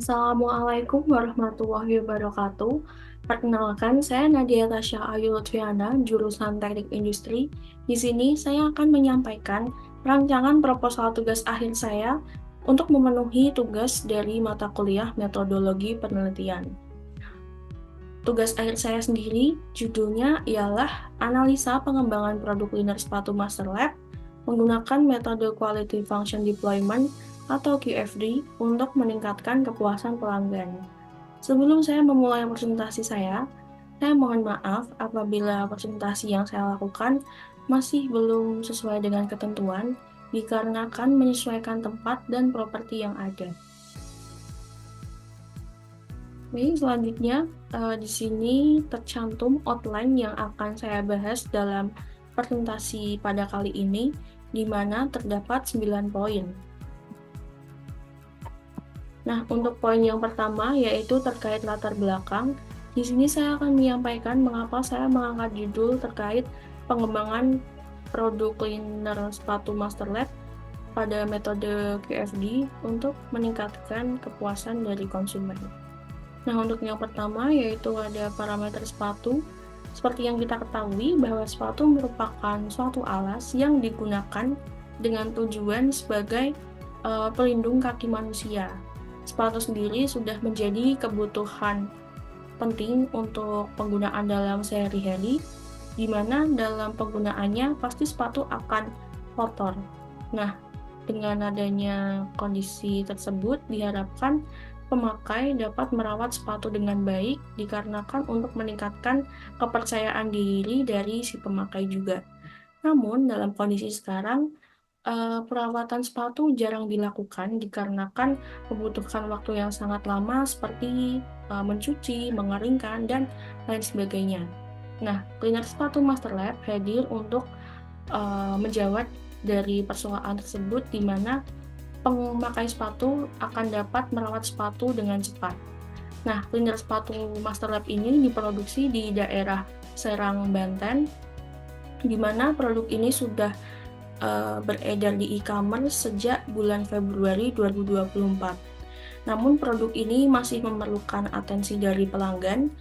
Assalamualaikum warahmatullahi wabarakatuh. Perkenalkan, saya Nadia Tasya Ayu Lutfiana, jurusan Teknik Industri. Di sini saya akan menyampaikan rancangan proposal tugas akhir saya untuk memenuhi tugas dari mata kuliah metodologi penelitian. Tugas akhir saya sendiri, judulnya ialah Analisa Pengembangan Produk Liner Sepatu Master Lab menggunakan metode Quality Function Deployment atau QFD untuk meningkatkan kepuasan pelanggan. Sebelum saya memulai presentasi saya mohon maaf apabila presentasi yang saya lakukan masih belum sesuai dengan ketentuan, dikarenakan menyesuaikan tempat dan properti yang ada. Baik, selanjutnya di sini tercantum outline yang akan saya bahas dalam presentasi pada kali ini, di mana terdapat 9 poin. Nah, untuk poin yang pertama yaitu terkait latar belakang. Di sini saya akan menyampaikan mengapa saya mengangkat judul terkait pengembangan produk cleaner sepatu Master Lab pada metode QFD untuk meningkatkan kepuasan dari konsumen. Nah, untuk yang pertama yaitu ada parameter sepatu. Seperti yang kita ketahui bahwa sepatu merupakan suatu alas yang digunakan dengan tujuan sebagai pelindung kaki manusia. Sepatu sendiri sudah menjadi kebutuhan penting untuk penggunaan dalam sehari-hari, di mana dalam penggunaannya pasti sepatu akan kotor. Nah, dengan adanya kondisi tersebut diharapkan pemakai dapat merawat sepatu dengan baik dikarenakan untuk meningkatkan kepercayaan diri dari si pemakai juga. Namun, dalam kondisi sekarang, perawatan sepatu jarang dilakukan dikarenakan membutuhkan waktu yang sangat lama seperti mencuci, mengeringkan, dan lain sebagainya. Nah, cleaner sepatu Master Lab hadir untuk menjawab dari persoalan tersebut, di mana pemakai sepatu akan dapat merawat sepatu dengan cepat. Nah, cleaner sepatu Master Lab ini diproduksi di daerah Serang, Banten, di mana produk ini sudah beredar di e-commerce sejak bulan Februari 2024. Namun produk ini masih memerlukan atensi dari pelanggan,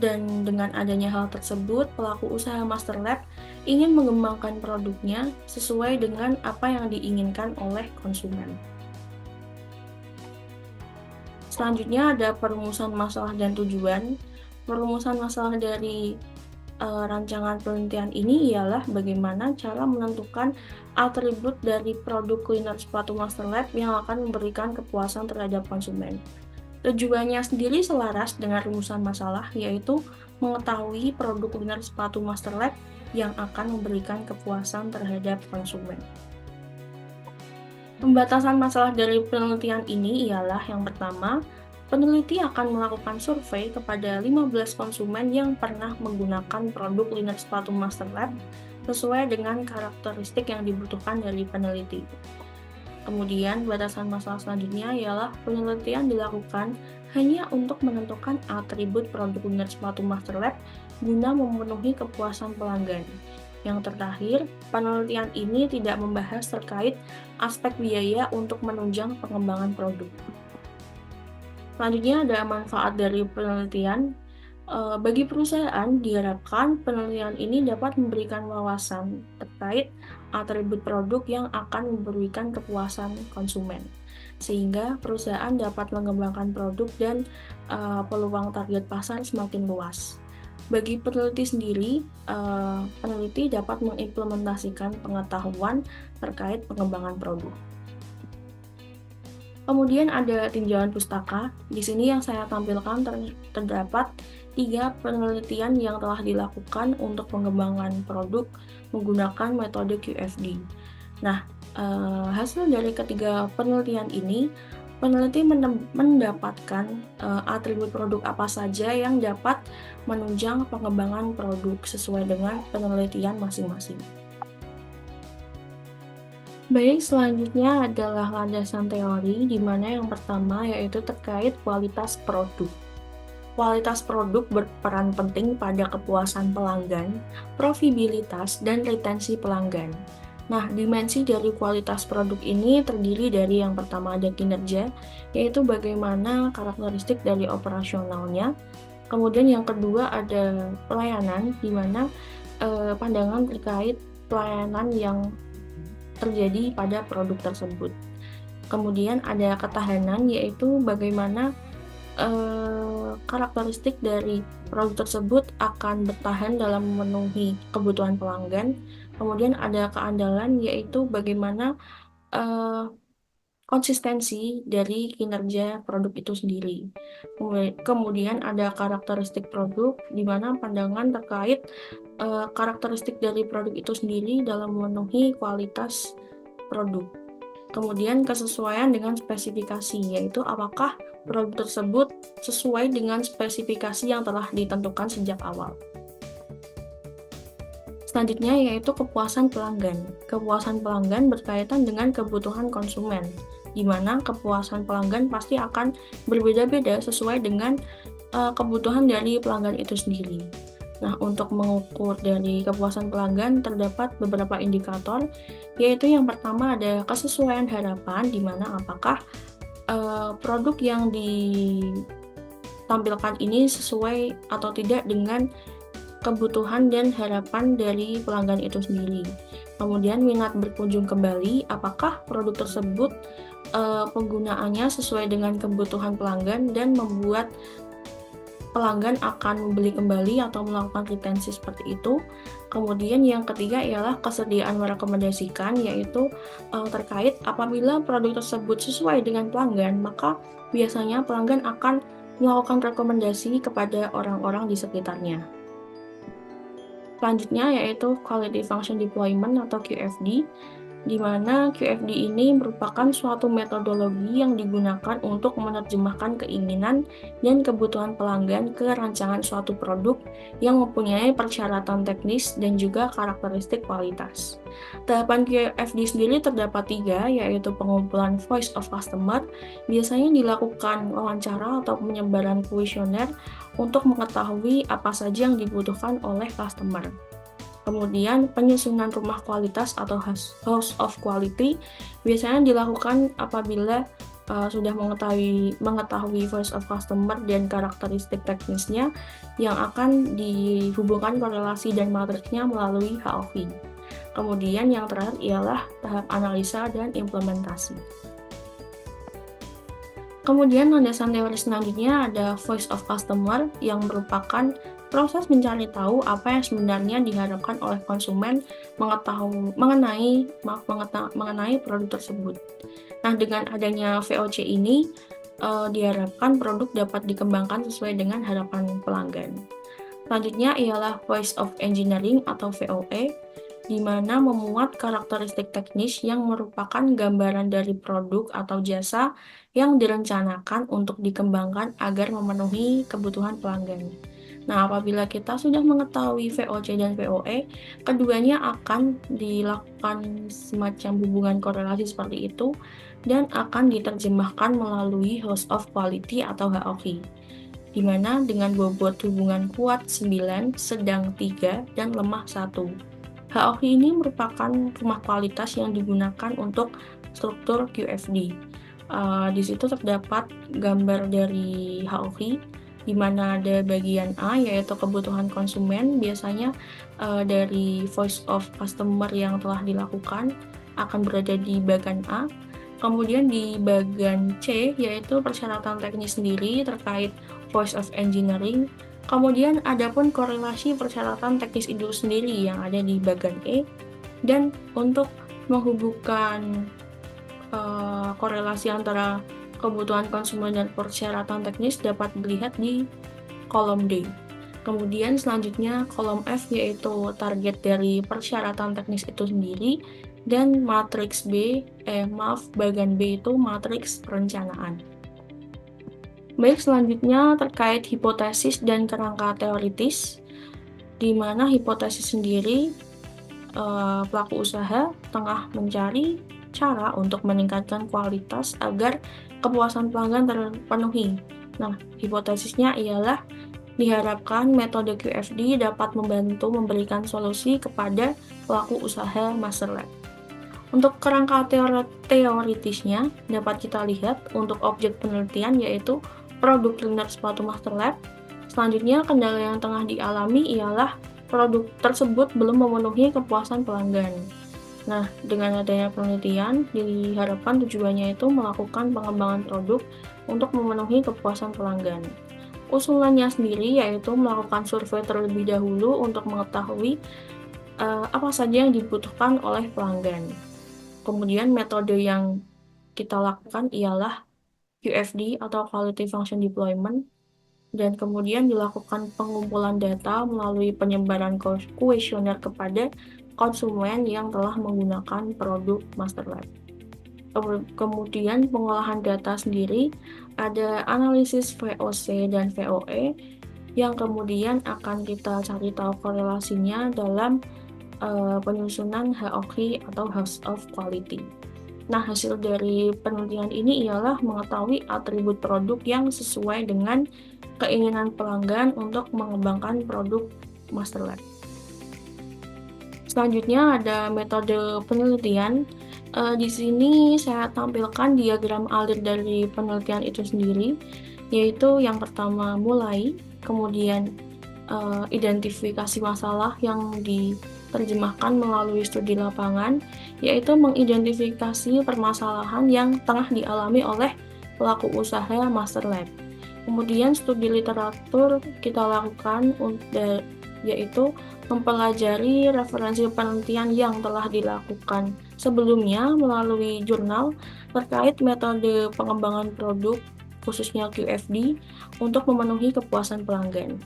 dan dengan adanya hal tersebut, pelaku usaha Master Lab ingin mengembangkan produknya sesuai dengan apa yang diinginkan oleh konsumen. Selanjutnya ada perumusan masalah dan tujuan. Perumusan masalah dari rancangan penelitian ini ialah bagaimana cara menentukan atribut dari produk cleaner sepatu Master Lab yang akan memberikan kepuasan terhadap konsumen. Tujuannya sendiri selaras dengan rumusan masalah, yaitu mengetahui produk cleaner sepatu Master Lab yang akan memberikan kepuasan terhadap konsumen. Pembatasan masalah dari penelitian ini ialah yang pertama, peneliti akan melakukan survei kepada 15 konsumen yang pernah menggunakan produk liner sepatu Master Lab sesuai dengan karakteristik yang dibutuhkan dari peneliti. Kemudian, batasan masalah selanjutnya ialah penelitian dilakukan hanya untuk menentukan atribut produk liner sepatu Master Lab guna memenuhi kepuasan pelanggan. Yang terakhir, penelitian ini tidak membahas terkait aspek biaya untuk menunjang pengembangan produk. Selanjutnya ada manfaat dari penelitian. Bagi perusahaan, diharapkan penelitian ini dapat memberikan wawasan terkait atribut produk yang akan memberikan kepuasan konsumen, sehingga perusahaan dapat mengembangkan produk dan peluang target pasar semakin luas. Bagi peneliti sendiri, peneliti dapat mengimplementasikan pengetahuan terkait pengembangan produk. Kemudian ada tinjauan pustaka. Di sini yang saya tampilkan terdapat 3 penelitian yang telah dilakukan untuk pengembangan produk menggunakan metode QFD. Nah, hasil dari ketiga penelitian ini, peneliti mendapatkan atribut produk apa saja yang dapat menunjang pengembangan produk sesuai dengan penelitian masing-masing. Baik, selanjutnya adalah landasan teori, di mana yang pertama yaitu terkait kualitas produk. Kualitas produk berperan penting pada kepuasan pelanggan, profitabilitas, dan retensi pelanggan. Nah, dimensi dari kualitas produk ini terdiri dari yang pertama ada kinerja, yaitu bagaimana karakteristik dari operasionalnya. Kemudian yang kedua ada pelayanan, di mana pandangan terkait pelayanan yang terjadi pada produk tersebut. Kemudian ada ketahanan, yaitu bagaimana karakteristik dari produk tersebut akan bertahan dalam memenuhi kebutuhan pelanggan. Kemudian ada keandalan, yaitu bagaimana eh, konsistensi dari kinerja produk itu sendiri. Kemudian ada karakteristik produk, di mana pandangan terkait karakteristik dari produk itu sendiri dalam memenuhi kualitas produk. Kemudian kesesuaian dengan spesifikasi, yaitu apakah produk tersebut sesuai dengan spesifikasi yang telah ditentukan sejak awal. Selanjutnya yaitu kepuasan pelanggan. Kepuasan pelanggan berkaitan dengan kebutuhan konsumen, di mana kepuasan pelanggan pasti akan berbeda-beda sesuai dengan kebutuhan dari pelanggan itu sendiri. Nah, untuk mengukur dari kepuasan pelanggan terdapat beberapa indikator, yaitu yang pertama ada kesesuaian harapan, di mana apakah produk yang ditampilkan ini sesuai atau tidak dengan kebutuhan dan harapan dari pelanggan itu sendiri. Kemudian minat berkunjung kembali, apakah produk tersebut penggunaannya sesuai dengan kebutuhan pelanggan dan membuat pelanggan akan membeli kembali atau melakukan retensi seperti itu. Kemudian yang ketiga ialah kesediaan merekomendasikan, yaitu terkait apabila produk tersebut sesuai dengan pelanggan, maka biasanya pelanggan akan melakukan rekomendasi kepada orang-orang di sekitarnya. Selanjutnya yaitu Quality Function Deployment atau QFD, di mana QFD ini merupakan suatu metodologi yang digunakan untuk menerjemahkan keinginan dan kebutuhan pelanggan ke rancangan suatu produk yang mempunyai persyaratan teknis dan juga karakteristik kualitas. Tahapan QFD sendiri terdapat 3, yaitu pengumpulan voice of customer, biasanya dilakukan wawancara atau penyebaran kuesioner untuk mengetahui apa saja yang dibutuhkan oleh customer. Kemudian penyusunan rumah kualitas atau house of quality biasanya dilakukan apabila sudah mengetahui voice of customer dan karakteristik teknisnya yang akan dihubungkan korelasi dan matriksnya melalui HOV. Kemudian yang terakhir ialah tahap analisa dan implementasi. Kemudian landasan teori selanjutnya ada voice of customer yang merupakan proses mencari tahu apa yang sebenarnya diharapkan oleh konsumen mengenai produk tersebut. Nah, dengan adanya VOC ini diharapkan produk dapat dikembangkan sesuai dengan harapan pelanggan. Selanjutnya ialah voice of engineering atau VOE, di mana memuat karakteristik teknis yang merupakan gambaran dari produk atau jasa yang direncanakan untuk dikembangkan agar memenuhi kebutuhan pelanggan. Nah, apabila kita sudah mengetahui VOC dan VOE, keduanya akan dilakukan semacam hubungan korelasi seperti itu dan akan diterjemahkan melalui House of Quality atau HOQ, di mana dengan bobot hubungan kuat 9, sedang 3, dan lemah 1. HOQ ini merupakan rumah kualitas yang digunakan untuk struktur QFD. Di situ terdapat gambar dari HOQ, di mana ada bagian A yaitu kebutuhan konsumen, biasanya dari voice of customer yang telah dilakukan akan berada di bagian A. Kemudian di bagian C yaitu persyaratan teknis sendiri terkait voice of engineering. Kemudian ada pun korelasi persyaratan teknis itu sendiri yang ada di bagian E. Dan untuk menghubungkan korelasi antara kebutuhan konsumen dan persyaratan teknis dapat dilihat di kolom D. Kemudian selanjutnya kolom F yaitu target dari persyaratan teknis itu sendiri, dan matriks bagian B itu matriks perencanaan. Baik, selanjutnya terkait hipotesis dan kerangka teoritis, di mana hipotesis sendiri pelaku usaha tengah mencari cara untuk meningkatkan kualitas agar kepuasan pelanggan terpenuhi. Nah, hipotesisnya ialah diharapkan metode QFD dapat membantu memberikan solusi kepada pelaku usaha master lab. Untuk kerangka teoritisnya dapat kita lihat untuk objek penelitian yaitu produk cleaner sepatu Master Lab. Selanjutnya, kendala yang tengah dialami ialah produk tersebut belum memenuhi kepuasan pelanggan. Nah, dengan adanya penelitian, diharapkan tujuannya itu melakukan pengembangan produk untuk memenuhi kepuasan pelanggan. Usulannya sendiri yaitu melakukan survei terlebih dahulu untuk mengetahui apa saja yang dibutuhkan oleh pelanggan. Kemudian metode yang kita lakukan ialah QFD atau Quality Function Deployment, dan kemudian dilakukan pengumpulan data melalui penyebaran kuesioner kepada konsumen yang telah menggunakan produk Master Lab. Kemudian pengolahan data sendiri ada analisis VOC dan VOE yang kemudian akan kita cari tahu korelasinya dalam penyusunan HOQ atau House of Quality. Nah, hasil dari penelitian ini ialah mengetahui atribut produk yang sesuai dengan keinginan pelanggan untuk mengembangkan produk Master Lab. Selanjutnya ada metode penelitian. Di sini saya tampilkan diagram alir dari penelitian itu sendiri, yaitu yang pertama mulai, kemudian identifikasi masalah yang diterjemahkan melalui studi lapangan, yaitu mengidentifikasi permasalahan yang tengah dialami oleh pelaku usaha Master Lab. Kemudian studi literatur kita lakukan yaitu mempelajari referensi penelitian yang telah dilakukan sebelumnya melalui jurnal terkait metode pengembangan produk, khususnya QFD, untuk memenuhi kepuasan pelanggan.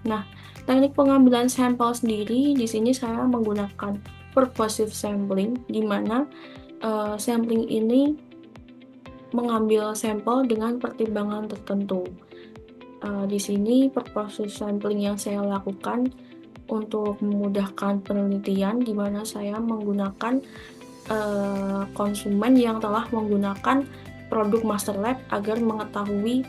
Nah, teknik pengambilan sampel sendiri di sini saya menggunakan purposive sampling, di mana sampling ini mengambil sampel dengan pertimbangan tertentu. Di sini purposive sampling yang saya lakukan untuk memudahkan penelitian, di mana saya menggunakan konsumen yang telah menggunakan produk Master Lab agar mengetahui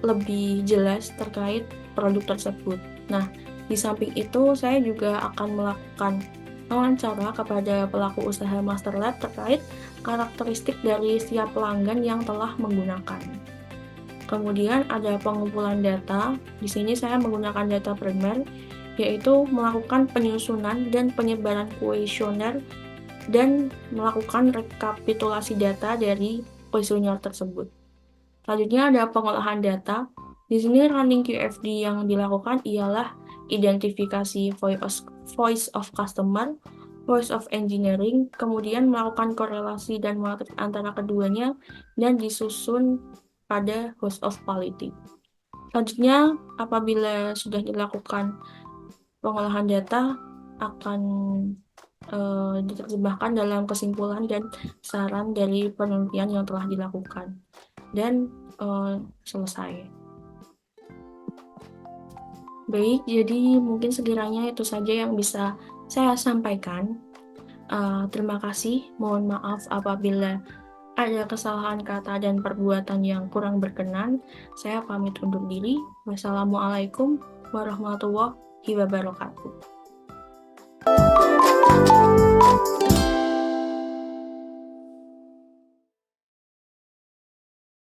lebih jelas terkait produk tersebut. Nah, di samping itu saya juga akan melakukan wawancara kepada pelaku usaha Master Lab terkait karakteristik dari setiap pelanggan yang telah menggunakan. Kemudian ada pengumpulan data. Di sini saya menggunakan data primer, yaitu melakukan penyusunan dan penyebaran kuesioner dan melakukan rekapitulasi data dari kuesioner tersebut. Selanjutnya ada pengolahan data. Di sini running QFD yang dilakukan ialah identifikasi voice of customer, voice of engineering, kemudian melakukan korelasi dan matrik antara keduanya, dan disusun pada host of quality. Selanjutnya, apabila sudah dilakukan pengolahan data, akan diterjemahkan dalam kesimpulan dan saran dari penelitian yang telah dilakukan, dan selesai. Baik, jadi mungkin sekiranya itu saja yang bisa saya sampaikan. Terima kasih, mohon maaf apabila ada kesalahan kata dan perbuatan yang kurang berkenan. Saya pamit undur diri. Wassalamualaikum warahmatullahi wabarakatuh.